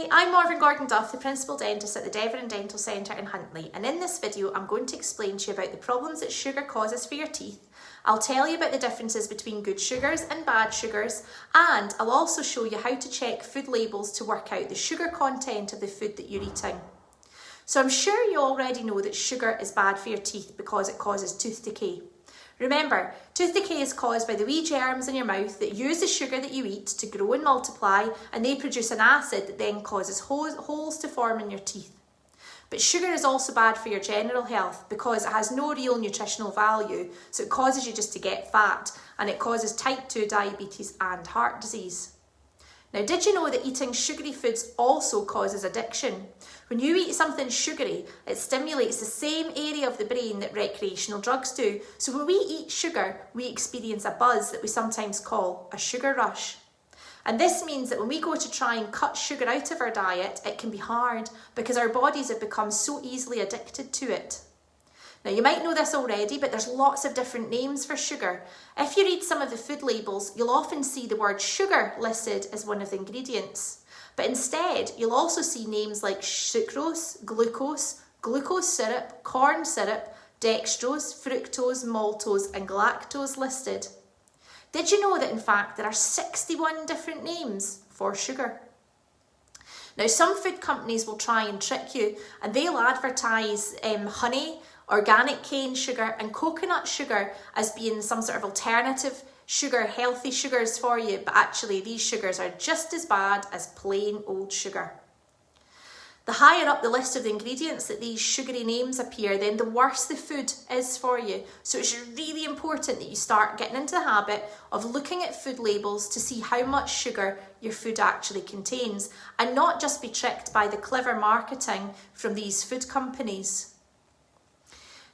Hi, I'm Marvin Gordon-Duff, the Principal Dentist at the Devon Dental Centre in Huntly, and in this video I'm going to explain to you about the problems that sugar causes for your teeth. I'll tell you about the differences between good sugars and bad sugars, and I'll also show you how to check food labels to work out the sugar content of the food that you're eating. So I'm sure you already know that sugar is bad for your teeth because it causes tooth decay. Remember, tooth decay is caused by the wee germs in your mouth that use the sugar that you eat to grow and multiply, and they produce an acid that then causes holes to form in your teeth. But sugar is also bad for your general health because it has no real nutritional value, so it causes you just to get fat, and it causes type 2 diabetes and heart disease. Now, did you know that eating sugary foods also causes addiction? When you eat something sugary, it stimulates the same area of the brain that recreational drugs do. So when we eat sugar, we experience a buzz that we sometimes call a sugar rush. And this means that when we go to try and cut sugar out of our diet, it can be hard because our bodies have become so easily addicted to it. Now, you might know this already, but there's lots of different names for sugar. If you read some of the food labels, you'll often see the word sugar listed as one of the ingredients. But instead, you'll also see names like sucrose, glucose syrup, corn syrup, dextrose, fructose, maltose, and galactose listed. Did you know that in fact there are 61 different names for sugar? Now, some food companies will try and trick you, and they'll advertise honey, organic cane sugar and coconut sugar as being some sort of alternative sugar, healthy sugars for you, but actually these sugars are just as bad as plain old sugar. The higher up the list of the ingredients that these sugary names appear, then the worse the food is for you. So it's really important that you start getting into the habit of looking at food labels to see how much sugar your food actually contains, and not just be tricked by the clever marketing from these food companies.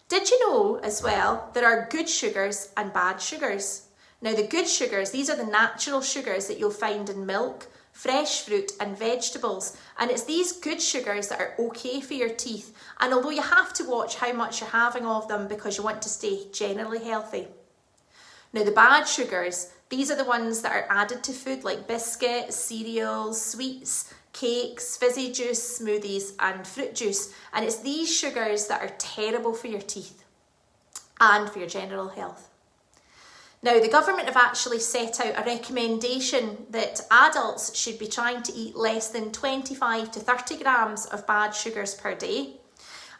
Did you know as well there are good sugars and bad sugars? Now, the good sugars, these are the natural sugars that you'll find in milk, fresh fruit and vegetables, and it's these good sugars that are okay for your teeth, and although you have to watch how much you're having of them because you want to stay generally healthy. Now, the bad sugars, these are the ones that are added to food like biscuits, cereals, sweets, cakes, fizzy juice, smoothies and fruit juice, and it's these sugars that are terrible for your teeth and for your general health. Now, the government have actually set out a recommendation that adults should be trying to eat less than 25 to 30 grams of bad sugars per day,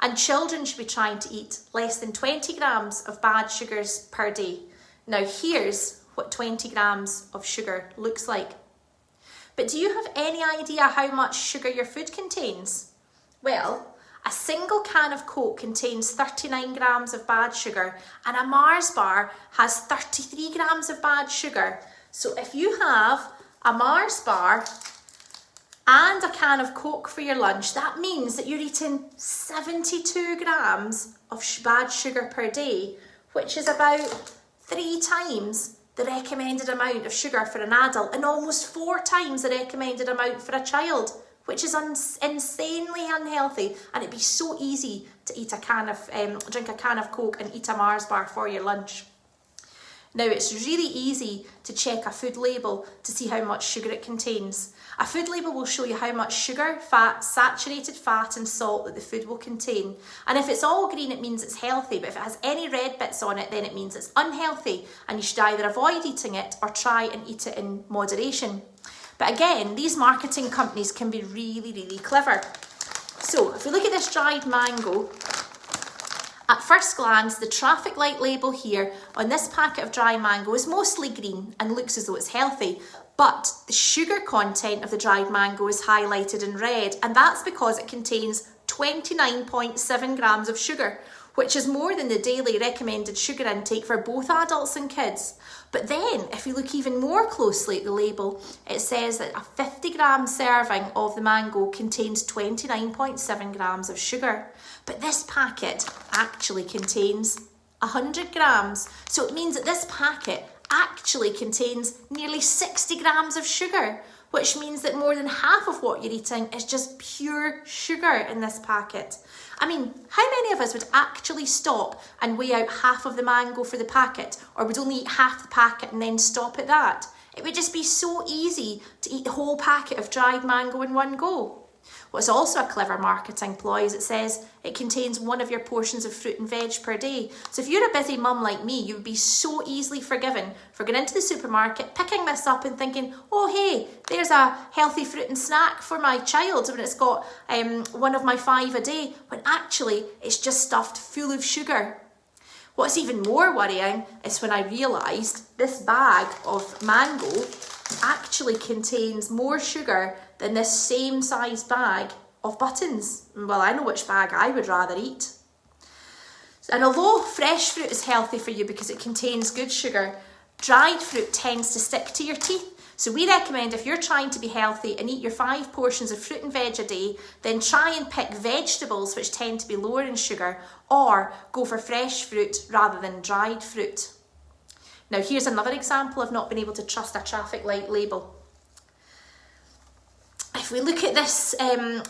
and children should be trying to eat less than 20 grams of bad sugars per day. Now, here's what 20 grams of sugar looks like. But do you have any idea how much sugar your food contains? Well, a single can of Coke contains 39 grams of bad sugar, and a Mars bar has 33 grams of bad sugar. So if you have a Mars bar and a can of Coke for your lunch, that means that you're eating 72 grams of bad sugar per day, which is about 3 times the recommended amount of sugar for an adult and almost 4 times the recommended amount for a child, which is insanely unhealthy. And it'd be so easy to eat drink a can of Coke and eat a Mars bar for your lunch. Now, it's really easy to check a food label to see how much sugar it contains. A food label will show you how much sugar, fat, saturated fat and salt that the food will contain. And if it's all green, it means it's healthy, but if it has any red bits on it, then it means it's unhealthy, and you should either avoid eating it or try and eat it in moderation. But again, these marketing companies can be really, really clever. So if we look at this dried mango, at first glance, the traffic light label here on this packet of dry mango is mostly green and looks as though it's healthy, but the sugar content of the dried mango is highlighted in red, and that's because it contains 29.7 grams of sugar, which is more than the daily recommended sugar intake for both adults and kids. But then, if you look even more closely at the label, it says that a 50-gram serving of the mango contains 29.7 grams of sugar. But this packet actually contains 100 grams. So it means that this packet actually contains nearly 60 grams of sugar, which means that more than half of what you're eating is just pure sugar in this packet. I mean, how many of us would actually stop and weigh out half of the mango for the packet, or would only eat half the packet and then stop at that? It would just be so easy to eat the whole packet of dried mango in one go. What's also a clever marketing ploy is it says it contains one of your portions of fruit and veg per day. So if you're a busy mum like me, you would be so easily forgiven for going into the supermarket, picking this up and thinking, oh hey, there's a healthy fruit and snack for my child when it's got one of my 5 a day, when actually it's just stuffed full of sugar. What's even more worrying is when I realised this bag of mango actually contains more sugar than this same size bag of buttons. Well, I know which bag I would rather eat. And although fresh fruit is healthy for you because it contains good sugar, dried fruit tends to stick to your teeth. So we recommend if you're trying to be healthy and eat your 5 portions of fruit and veg a day, then try and pick vegetables which tend to be lower in sugar, or go for fresh fruit rather than dried fruit. Now here's another example of not being able to trust a traffic light label. If we look at this,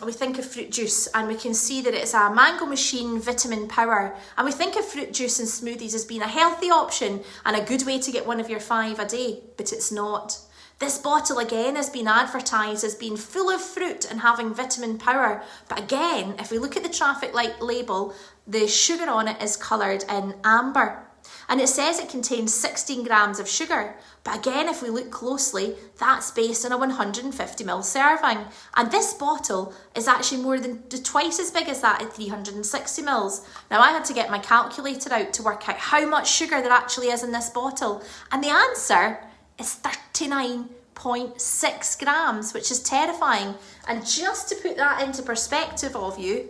we think of fruit juice and we can see that it's a Mango Machine Vitamin Power, and we think of fruit juice and smoothies as being a healthy option and a good way to get one of your 5 a day, but it's not. This bottle again has been advertised as being full of fruit and having vitamin power, but again, if we look at the traffic light label, the sugar on it is coloured in amber. And it says it contains 16 grams of sugar. But again, if we look closely, that's based on a 150ml serving. And this bottle is actually more than twice as big as that at 360ml. Now I had to get my calculator out to work out how much sugar there actually is in this bottle. And the answer is 39.6 grams, which is terrifying. And just to put that into perspective of you,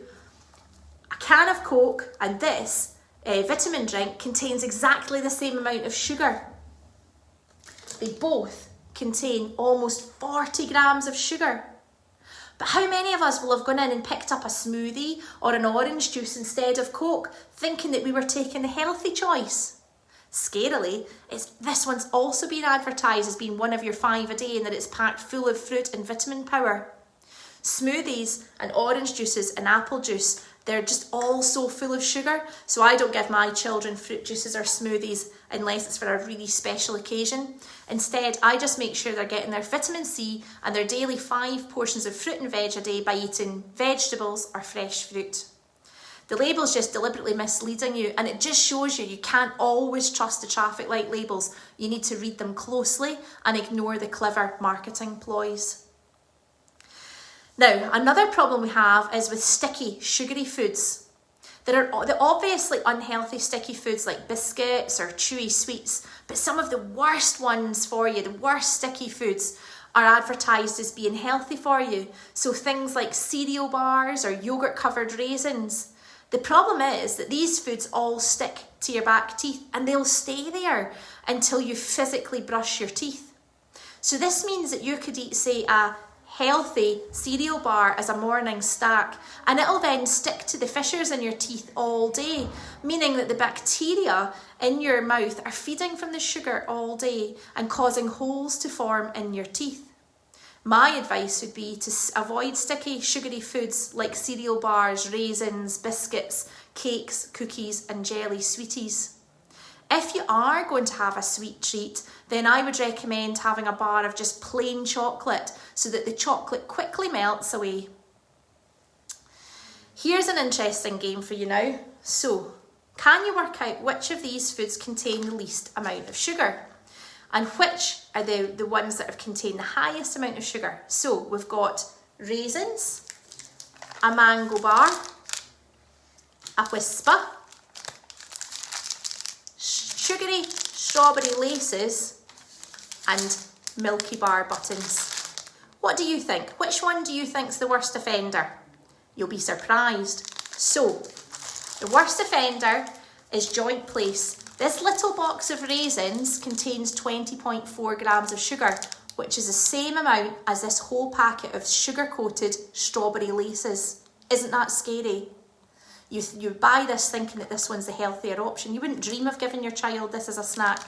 a can of Coke and this vitamin drink contains exactly the same amount of sugar. They both contain almost 40 grams of sugar. But how many of us will have gone in and picked up a smoothie or an orange juice instead of Coke, thinking that we were taking the healthy choice? Scarily, this one's also been advertised as being one of your 5 a day and that it's packed full of fruit and vitamin power. Smoothies and orange juices and apple juice, they're just all so full of sugar, so I don't give my children fruit juices or smoothies unless it's for a really special occasion. Instead, I just make sure they're getting their vitamin C and their daily 5 portions of fruit and veg a day by eating vegetables or fresh fruit. The label's just deliberately misleading you, and it just shows you can't always trust the traffic light labels. You need to read them closely and ignore the clever marketing ploys. Now, another problem we have is with sticky, sugary foods. There are the obviously unhealthy sticky foods like biscuits or chewy sweets, but some of the worst ones for you, the worst sticky foods, are advertised as being healthy for you. So things like cereal bars or yogurt covered raisins. The problem is that these foods all stick to your back teeth and they'll stay there until you physically brush your teeth. So this means that you could eat, say, a healthy cereal bar as a morning snack, and it'll then stick to the fissures in your teeth all day, meaning that the bacteria in your mouth are feeding from the sugar all day and causing holes to form in your teeth. My advice would be to avoid sticky, sugary foods like cereal bars, raisins, biscuits, cakes, cookies and jelly sweeties. If you are going to have a sweet treat, then I would recommend having a bar of just plain chocolate so that the chocolate quickly melts away. Here's an interesting game for you now. So, can you work out which of these foods contain the least amount of sugar? And which are the ones that have contained the highest amount of sugar? So, we've got raisins, a mango bar, a Whisper, sugary strawberry laces and Milky Bar buttons. What do you think? Which one do you think's the worst offender? You'll be surprised. So, the worst offender is Joint Place. This little box of raisins contains 20.4 grams of sugar, which is the same amount as this whole packet of sugar-coated strawberry laces. Isn't that scary? You buy this thinking that this one's the healthier option. You wouldn't dream of giving your child this as a snack.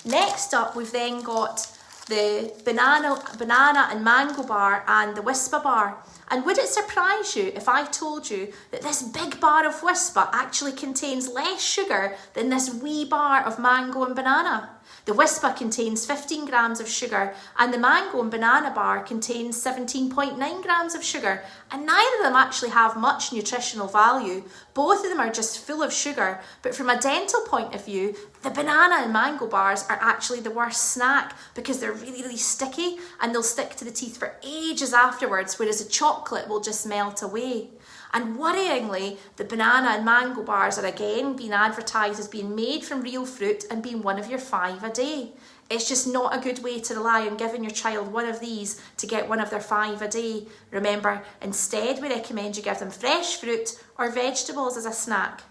Next up, we've then got the banana and mango bar and the Whisper bar. And would it surprise you if I told you that this big bar of Whisper actually contains less sugar than this wee bar of mango and banana? The Whisper contains 15 grams of sugar, and the mango and banana bar contains 17.9 grams of sugar, and neither of them actually have much nutritional value. Both of them are just full of sugar, but from a dental point of view, the banana and mango bars are actually the worst snack because they're really, really sticky and they'll stick to the teeth for ages afterwards, whereas the chocolate will just melt away. And worryingly, the banana and mango bars are again being advertised as being made from real fruit and being one of your 5 a day. It's just not a good way to rely on giving your child one of these to get one of their 5 a day. Remember, instead we recommend you give them fresh fruit or vegetables as a snack.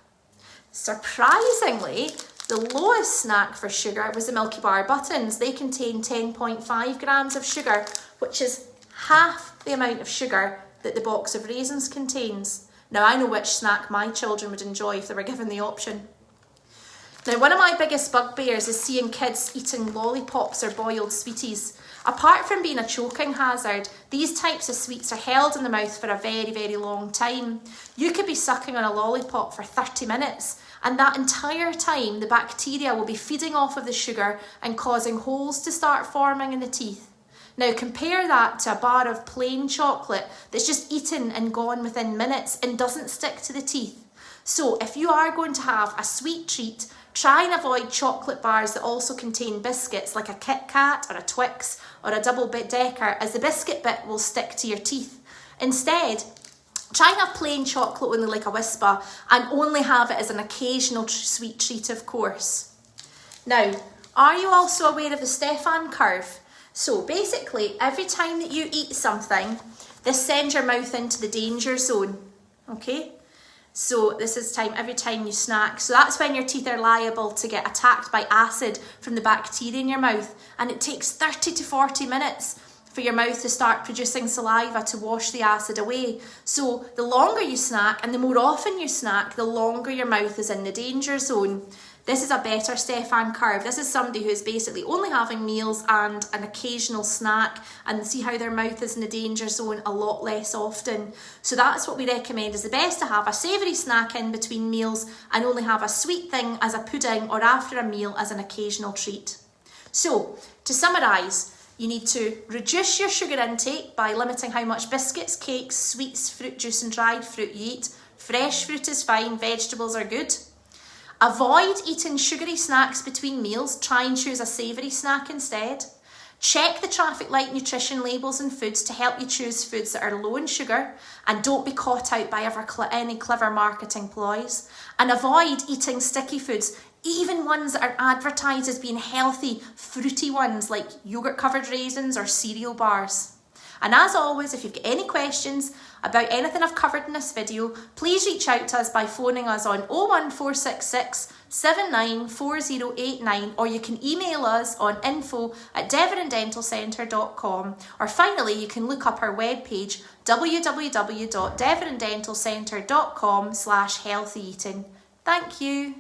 Surprisingly, the lowest snack for sugar was the Milky Bar buttons. They contain 10.5 grams of sugar, which is half the amount of sugar that the box of raisins contains. Now, I know which snack my children would enjoy if they were given the option. Now, one of my biggest bugbears is seeing kids eating lollipops or boiled sweeties. Apart from being a choking hazard, these types of sweets are held in the mouth for a very, very long time. You could be sucking on a lollipop for 30 minutes, and that entire time the bacteria will be feeding off of the sugar and causing holes to start forming in the teeth. Now compare that to a bar of plain chocolate that's just eaten and gone within minutes and doesn't stick to the teeth. So if you are going to have a sweet treat, try and avoid chocolate bars that also contain biscuits like a Kit Kat or a Twix or a double bit decker, as the biscuit bit will stick to your teeth. Instead, try and have plain chocolate only like a Whisper, and only have it as an occasional sweet treat, of course. Now, are you also aware of the Stefan curve? So basically, every time that you eat something, this sends your mouth into the danger zone, okay? So this is every time you snack. So that's when your teeth are liable to get attacked by acid from the bacteria in your mouth. And it takes 30 to 40 minutes for your mouth to start producing saliva to wash the acid away. So the longer you snack and the more often you snack, the longer your mouth is in the danger zone. This is a better Stefan curve. This is somebody who is basically only having meals and an occasional snack, and see how their mouth is in the danger zone a lot less often. So that's what we recommend is the best, to have a savoury snack in between meals and only have a sweet thing as a pudding or after a meal as an occasional treat. So to summarise, you need to reduce your sugar intake by limiting how much biscuits, cakes, sweets, fruit juice and dried fruit you eat. Fresh fruit is fine, vegetables are good. Avoid eating sugary snacks between meals. Try and choose a savoury snack instead. Check the traffic light nutrition labels on foods to help you choose foods that are low in sugar, and don't be caught out by any clever marketing ploys. And avoid eating sticky foods, even ones that are advertised as being healthy, fruity ones like yogurt covered raisins or cereal bars. And as always, if you've got any questions about anything I've covered in this video, please reach out to us by phoning us on 01466 794089, or you can email us on info@devondentalcentre.com, or finally you can look up our webpage www.devondentalcentre.com/healthy eating. Thank you.